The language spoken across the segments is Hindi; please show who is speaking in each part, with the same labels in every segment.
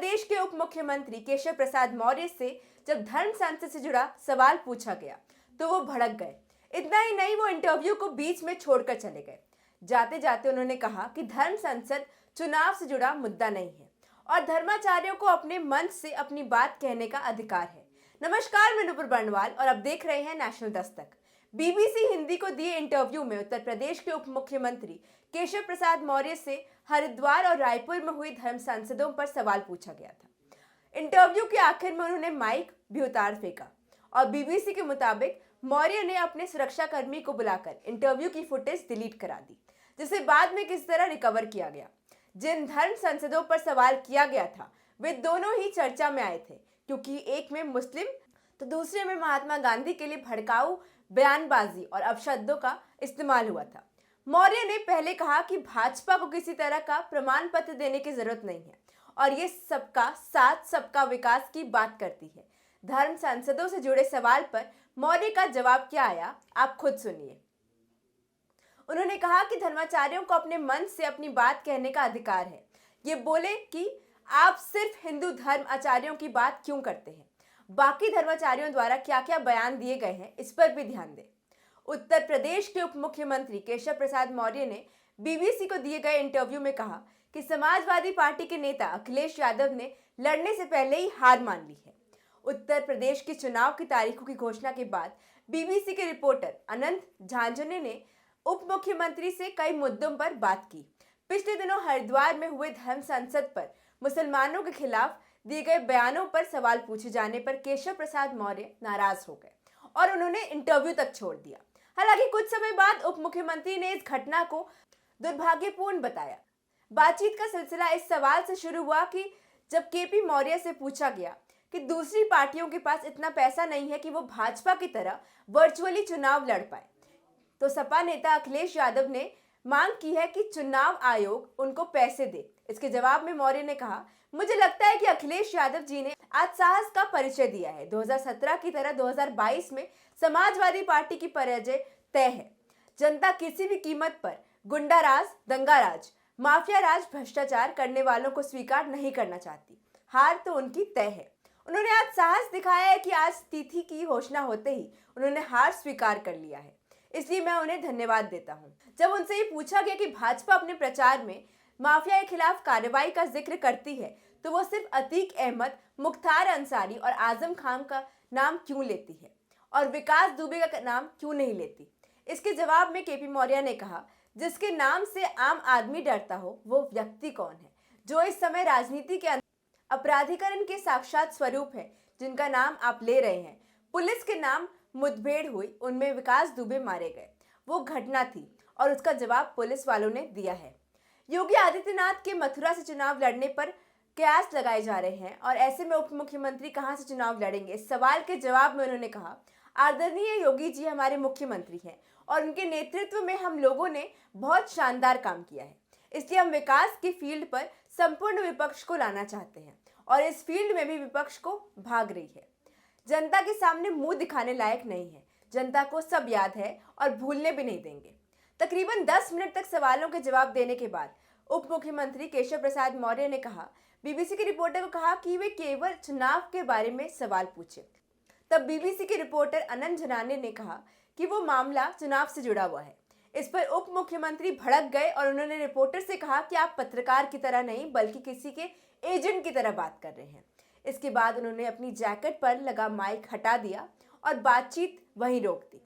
Speaker 1: प्रदेश के उप मुख्यमंत्री केशव प्रसाद मौर्य से जब धर्म संसद से जुड़ा सवाल पूछा गया तो वो भड़क गए। इतना ही नहीं, वो इंटरव्यू को बीच में छोड़कर चले गए। जाते जाते उन्होंने कहा कि धर्म संसद चुनाव से जुड़ा मुद्दा नहीं है और धर्माचार्यों को अपने मंच से अपनी बात कहने का अधिकार है। नमस्कार, मैं नुपुर बर्णवाल और अब देख रहे हैं नेशनल दस्तक। बीबीसी हिंदी को दिए इंटरव्यू में उत्तर प्रदेश के उप मुख्यमंत्री केशव प्रसाद मौर्य से हरिद्वार और रायपुर में हुई धर्म संसदों पर सवाल पूछा गया था। इंटरव्यू के आखिर में उन्होंने माइक भी उतार फेंका और बीबीसी के मुताबिक मौर्य ने अपने सुरक्षाकर्मी को बुलाकर इंटरव्यू की फुटेज डिलीट करा दी, जिसे बाद में किस तरह रिकवर किया गया। जिन धर्म संसदों पर सवाल किया गया था वे दोनों ही चर्चा में आए थे, क्योंकि एक में मुस्लिम तो दूसरे में महात्मा गांधी के लिए भड़काऊ बयानबाजी और अपशब्दों का इस्तेमाल हुआ था। मौर्य ने पहले कहा कि भाजपा को किसी तरह का प्रमाण पत्र देने की जरूरत नहीं है और ये सबका साथ सबका विकास की बात करती है। धर्म संसदों से जुड़े सवाल पर मौर्य का जवाब क्या आया, आप खुद सुनिए। उन्होंने कहा कि धर्माचार्यों को अपने मन से अपनी बात कहने का अधिकार है। ये बोले कि आप सिर्फ हिंदू धर्म आचार्यों की बात क्यों करते हैं, बाकी धर्माचार्यों द्वारा क्या क्या बयान दिए गए हैं इस पर भी ध्यान दें। उत्तर प्रदेश के उप मुख्यमंत्री केशव प्रसाद मौर्य ने बीबीसी को दिए गए इंटरव्यू में कहा कि समाजवादी पार्टी के नेता अखिलेश यादव ने लड़ने से पहले ही हार मान ली है। उत्तर प्रदेश के चुनाव की तारीखों की घोषणा के बाद बीबीसी के रिपोर्टर अनंत झांझने ने उप मुख्यमंत्री से कई मुद्दों पर बात की। पिछले दिनों हरिद्वार में हुए धर्म संसद पर मुसलमानों के खिलाफ दिए गए बयानों पर सवाल पूछे जाने पर केशव प्रसाद मौर्य नाराज हो गए और उन्होंने इंटरव्यू तक छोड़ दिया। हालांकि कुछ समय बाद उप मुख्यमंत्री ने इस घटना को दुर्भाग्यपूर्ण बताया। बातचीत का सिलसिला इस सवाल से शुरू हुआ कि जब केपी मौर्य से पूछा गया कि दूसरी पार्टियों के पास इतना पैसा नहीं है कि वो भाजपा की तरह वर्चुअली चुनाव लड़ पाए, तो सपा नेता अखिलेश यादव ने मांग की है कि चुनाव आयोग उनको पैसे दे। इसके जवाब में मौर्य ने कहा, मुझे लगता है कि अखिलेश यादव जी ने आज साहस का परिचय दिया है। 2017 की तरह 2022 में समाजवादी पार्टी की पराजय तय है। जनता किसी भी कीमत पर गुंडा राज, दंगा राज, माफिया राज, भ्रष्टाचार करने वालों को स्वीकार नहीं करना चाहती। हार तो उनकी तय है। उन्होंने आज साहस दिखाया है कि आज तिथि की घोषणा होते ही उन्होंने हार स्वीकार कर लिया है, इसलिए मैं उन्हें धन्यवाद देता हूं। जब उनसे ये पूछा गया कि भाजपा अपने प्रचार में माफिया के खिलाफ कार्रवाई का जिक्र करती है तो वो सिर्फ अतीक अहमद, मुख्तार अंसारी और आजम खान का नाम क्यों लेती है और विकास दुबे का नाम क्यों नहीं लेती। इसके जवाब में केपी मौर्य ने कहा, जिसके नाम से आम आदमी डरता हो वो व्यक्ति कौन है जो इस समय राजनीति के अपराधीकरण के साक्षात स्वरूप है, जिनका नाम आप ले रहे हैं। पुलिस के नाम मुठभेड़ हुई, उनमें विकास दुबे मारे गए, वो घटना थी और उसका जवाब पुलिस वालों ने दिया है। योगी आदित्यनाथ के मथुरा से चुनाव लड़ने पर कयास लगाए जा रहे हैं और ऐसे में उप मुख्यमंत्री कहां से चुनाव लड़ेंगे। इस सवाल के जवाब में उन्होंने कहा, आदरणीय योगी जी हमारे मुख्यमंत्री हैं और उनके नेतृत्व में हम लोगों ने बहुत शानदार काम किया है, इसलिए हम विकास की फील्ड पर संपूर्ण विपक्ष को लाना चाहते हैं और इस फील्ड में भी विपक्ष को भाग रही है। जनता के सामने मुंह दिखाने लायक नहीं है, जनता को सब याद है और भूलने भी नहीं देंगे। तकरीबन 10 मिनट तक सवालों के जवाब देने के बाद उप मुख्यमंत्री केशव प्रसाद मौर्य ने कहा, बीबीसी के रिपोर्टर को कहा कि वे केवल चुनाव के बारे में सवाल पूछे। तब बीबीसी के रिपोर्टर अनंत झनाने ने कहा कि वो मामला चुनाव से जुड़ा हुआ है। इस पर उप मुख्यमंत्री भड़क गए और उन्होंने रिपोर्टर से कहा कि आप पत्रकार की तरह नहीं बल्कि किसी के एजेंट की तरह बात कर रहे हैं। इसके बाद उन्होंने अपनी जैकेट पर लगा माइक हटा दिया और बातचीत वहीं रोक दी,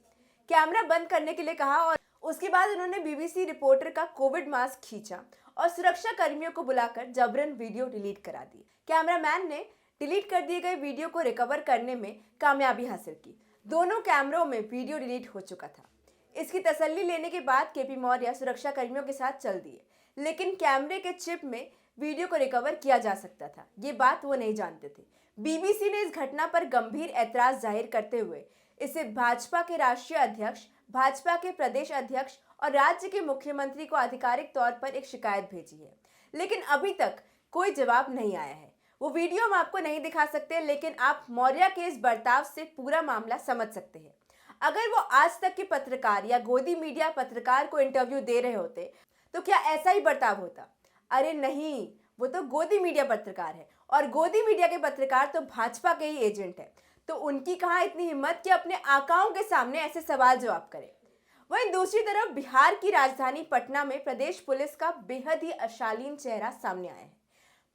Speaker 1: कैमरा बंद करने के लिए कहा और उसके बाद उन्होंने बीबीसी रिपोर्टर का कोविड मास्क खींचा और सुरक्षा कर्मियों को बुलाकर जबरन वीडियो डिलीट करा दी। कैमरामैन ने डिलीट कर दिए गए वीडियो को रिकवर करने में कामयाबी हासिल की। दोनों कैमरों में वीडियो डिलीट हो चुका था। इसकी तसल्ली लेने के बाद केपी मौर्य सुरक्षा कर्मियों के साथ चल दिए, लेकिन कैमरे के चिप में वीडियो को रिकवर किया जा सकता था, ये बात वो नहीं जानते थे। बीबीसी ने इस घटना पर गंभीर ऐतराज जाहिर करते हुए इसे भाजपा के राष्ट्रीय अध्यक्ष, भाजपा के प्रदेश अध्यक्ष और राज्य के मुख्यमंत्री को आधिकारिक तौर पर एक शिकायत भेजी है, लेकिन अभी तक कोई जवाब नहीं आया है। वो वीडियो हम आपको नहीं दिखा सकते, लेकिन आप मौर्य के इस बर्ताव से पूरा मामला समझ सकते हैं। अगर वो आज तक के पत्रकार या गोदी मीडिया पत्रकार को इंटरव्यू दे रहे होते तो क्या ऐसा ही बर्ताव होता? अरे नहीं, वो तो गोदी मीडिया पत्रकार है और गोदी मीडिया के पत्रकार तो भाजपा के ही एजेंट है। तो उनकी कहाँ इतनी हिम्मत कि अपने आकाओं के सामने ऐसे सवाल जवाब करें। वहीं दूसरी तरफ बिहार की राजधानी पटना में प्रदेश पुलिस का बेहद ही अशालीन चेहरा सामने आया है।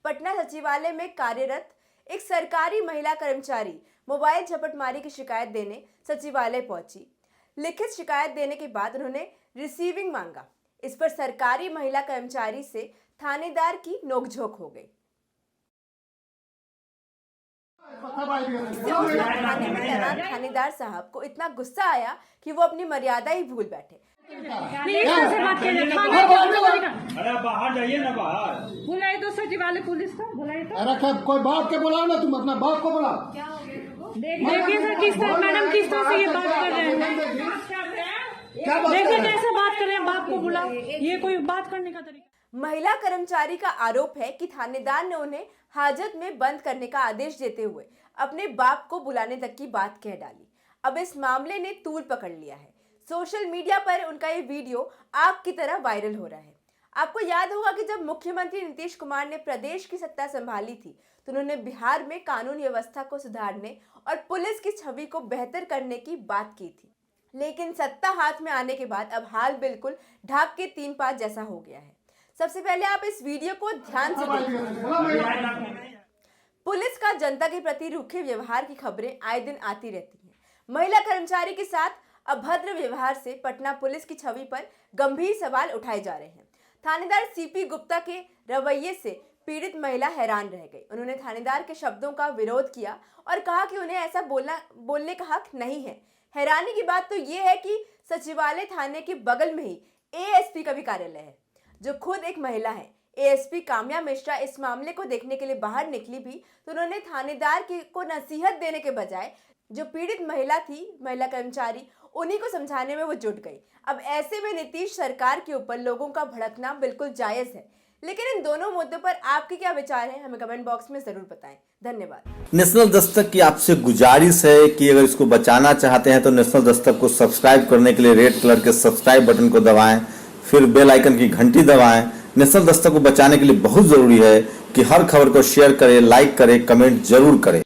Speaker 1: पटना सचिवालय में कार्यरत एक सरकारी महिला कर्मचारी मोबाइल झपटमारी की शिकायत देने सचिवालय पहुंची। लिखित शिकायत देने के बाद उन्होंने रिसीविंग मांगा। इस पर सरकारी महिला कर्मचारी से थानेदार की नोकझोंक हो गई। थाने में तैनात थानेदार साहब को इतना गुस्सा आया कि वो अपनी मर्यादा ही भूल बैठे।
Speaker 2: अरे बाहर जाइए ना, बाहर
Speaker 3: बुलाए तो सचिवालय पुलिस को बुलाए तो।
Speaker 4: अरे कोई बाप के बुलाओ ना, तुम अपना बाप को बुलाओ।
Speaker 3: देखिए सर किस तरह मैडम किस तरह से ये बात कर रहे हैं। देखिए कैसे बात कर रहे हैं, बाप को बुलाओ, ये कोई बात करने का तरीका।
Speaker 1: महिला कर्मचारी का आरोप है कि थानेदार ने उन्हें हाजत में बंद करने का आदेश देते हुए अपने बाप को बुलाने तक की बात कह डाली। अब इस मामले ने तूल पकड़ लिया है। सोशल मीडिया पर उनका ये वीडियो आग की तरह वायरल हो रहा है। आपको याद होगा कि जब मुख्यमंत्री नीतीश कुमार ने प्रदेश की सत्ता संभाली थी तो उन्होंने बिहार में कानून व्यवस्था को सुधारने और पुलिस की छवि को बेहतर करने की बात की थी। लेकिन सत्ता हाथ में आने के बाद अब हाल बिल्कुल ढाक के 3 पात जैसा हो गया है। सबसे पहले आप इस वीडियो को ध्यान से देखिए। पुलिस का जनता के प्रति रूखे व्यवहार की खबरें आए दिन आती रहती हैं। महिला कर्मचारी के साथ अभद्र व्यवहार से पटना पुलिस की छवि पर गंभीर सवाल उठाए जा रहे हैं। थानेदार सीपी गुप्ता के रवैये से पीड़ित महिला हैरान रह गई। उन्होंने थानेदार के शब्दों का विरोध किया और कहा कि उन्हें ऐसा बोलने का हक नहीं है। हैरानी की बात तो ये है कि सचिवालय थाने के बगल में ही एएसपी का भी कार्यालय है, जो खुद एक महिला है। एएसपी काम्या मिश्रा इस मामले को देखने के लिए बाहर निकली भी तो उन्होंने थानेदार को नसीहत देने के बजाय जो पीड़ित महिला थी, महिला कर्मचारी, उन्हीं को समझाने में वो जुट गई। अब ऐसे में नीतीश सरकार के ऊपर लोगों का भड़कना बिल्कुल जायज है। लेकिन इन दोनों मुद्दों पर आपके क्या विचार हैं, हमें कमेंट बॉक्स में जरूर बताएं। धन्यवाद।
Speaker 5: नेशनल दस्तक की आपसे गुजारिश है कि अगर इसको बचाना चाहते हैं तो नेशनल दस्तक को सब्सक्राइब करने के लिए रेड कलर के सब्सक्राइब बटन को दबाएं, फिर बेल आइकन की घंटी दबाएं। नेशनल दस्तक को बचाने के लिए बहुत जरूरी है कि हर खबर को शेयर करें, लाइक करें, कमेंट जरूर करें।